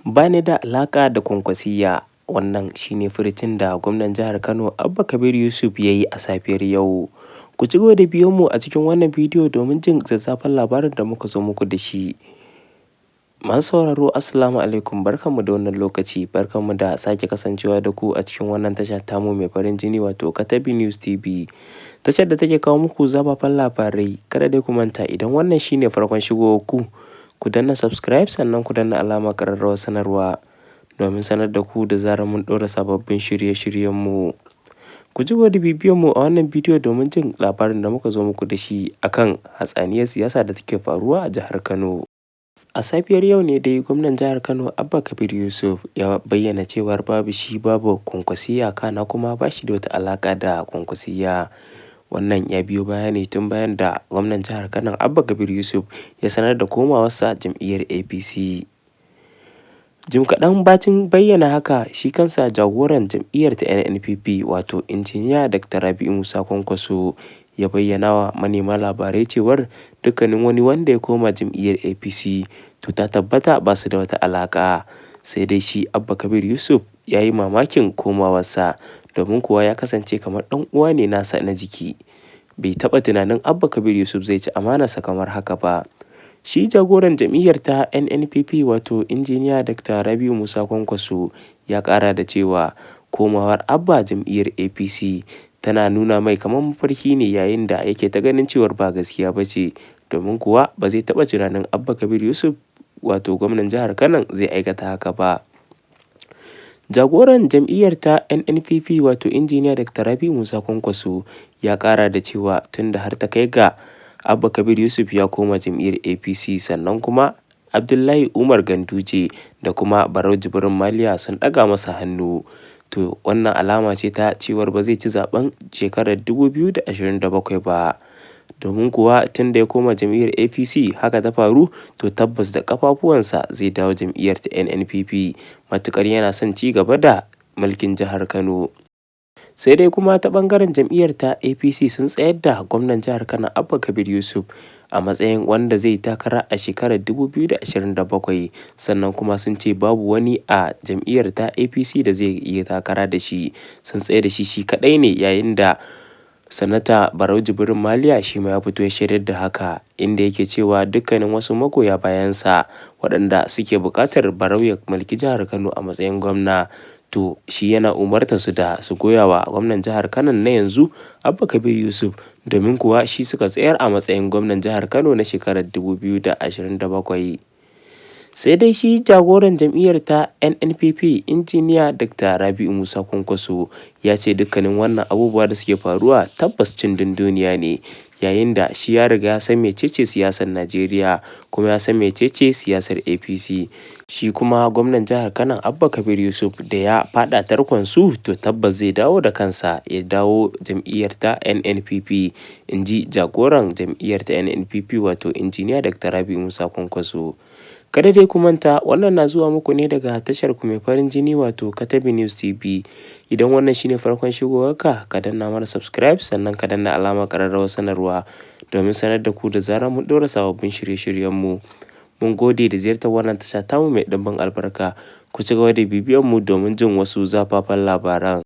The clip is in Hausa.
Ba ni da alaƙa da Kwankwasiyya. Wannan shi ne furucin da gwamnan jihar Kano Abba Kabir Yusuf ya yi a safiyar yau. Ku ci gaba da biyo mu a cikin wannan bidiyo domin jin zazzafan labarin da muka zo muku da shi. Masu sauraro Assalamu alaikum, barkanmu da wannan lokaci, barkanmu da sake kasancewa da ku a cikin wannan tasha tamu mai farin jini wato Katabi News TV. Tashar da take kawo muku zafafan labarai. Kada dai ku manta, idan wannan shine farkon shigowar ku danna subscribe sannan ku danna alamar ƙararrawar sanarwa domin sanar da ku da zarar mun ɗora sababbin shirye-shiryenmu. Ku ci gaba da bibiyar mu a wannan bidiyo domin jin labarin da muka zo muku da shi akan hatsaniyar siyasa da take faruwa a jihar Kano. A safiyar yau ne dai gwamnan jihar Kano Abba Kabir Yusuf ya bayyana cewar babu shi babu Kwankwasiyya, kana kuma ba shi da wata alaƙa da Kwankwasiyya. Wannan ya biyo baya ne tun bayan da gwamnan jihar Kano Abba Kabir Yusuf ya sanar da komawarsa jam'iyyar APC. Jim kaɗan bacin bayyana haka, shi kansa jagoran jam'iyyar ta NNPP wato injiniya Dr. Rabi'u Musa Kwankwaso ya bayyana wa manema labarai cewar dukkanin wani wanda ya koma jam'iyyar APC to ta tabbata ba su da wata alaƙa. Sai dai shi Abba Kabir Yusuf ya yi mamakin komawarsa, domin kuwa ya kasance kamar ɗan uwa ne nasa na jiki. Bai taɓa tunanin Abba Kabir Yusuf zai ci amanarsa kamar haka ba. Shi jagoran jam'iyyar ta NNPP wato injiniya Dr. Rabi'u Musa Kwankwaso ya ƙara da cewa komawar Abba jam'iyyar APC tana nuna mai kamar mafarki ne, yayin da yake ta ganin cewar ba gaskiya ba ce, domin kuwa ba zai taɓa tunanin Abba Kabir Yusuf wato gwamnan jihar Kano zai aikata haka ba. Jagoran jam'iyyar ta NNPP wato injiniya Dr. Rabi'u Musa Kwankwaso ya ƙara da cewa tunda har ta kai ga Abba Kabir Yusuf ya koma jam'iyyar APC, sannan kuma Abdullahi Umar Ganduje da kuma Barau Jibrin Maliya sun ɗaga masa hannu, to wannan alama ce ta cewar ba zai ci zaben shekarar 2027 ba. Domin kuwa tun da ya koma jam'iyyar APC haka ta faru, to tabbas da ƙafafuwansa zai dawo jam'iyyar ta NNPP matuƙar yana son ci gaba da mulkin jihar Kano. Sai dai kuma ta ɓangaren jam'iyyar ta APC sun tsayar da gwamnan jihar Kano Abba Kabir Yusuf a matsayin wanda zai takara a shekarar 2027, sannan kuma sun ce babu wani a jam'iyyar ta APC da zai iya takara da shi. Sun tsaye da shi kaɗai ne, yayin da sanata Barau Jibrin Maliya shi ma ya fito ya shaidar da haka, inda yake cewa dukkanin wasu magoya bayansa waɗanda suke buƙatar Barau ya mulki jihar Kano a matsayin gwamna, to shi yana umartar su da su goya wa gwamnan jihar Kano na yanzu Abba Kabir Yusuf, domin kuwa shi suka tsayar a matsayin gwamnan jihar Kano na shekarar 2027. Sai dai shi jagoran jam'iyyar ta NNPP injiniya Dr. Rabi'u Musa Kwankwaso ya ce dukkanin wannan abubuwa da suke faruwa tabbas cin dunduniya ne, yayin da shi ya riga ya san mecece siyasar Najeriya kuma ya san mecece siyasar APC. Shi kuma gwamnan jihar Kano Abba Kabir Yusuf da ya faɗa tarkon su, to tabbas zai dawo da kansa ya dawo jam'iyyar ta NNPP, in ji jagoran jam'iyyar ta NNPP wato injiniya Dr. Rabi'u Musa Kwankwaso. Kada dai ku manta, wannan na zuwa muku ne daga tashar ku mai farin jini wato Katabi News TV. Idan wannan shine farkon shigowarka, ka danna mana subscribe sannan ka danna alamar ƙararrawar sanarwa domin sanar da ku da zarar mun ɗora sababbin shirye-shiryenmu. Mun gode da ziyartar wannan tasha tamu mai ɗimbin albarka. Ku ci gaba da bibiyar mu domin jin wasu zafafan labaran.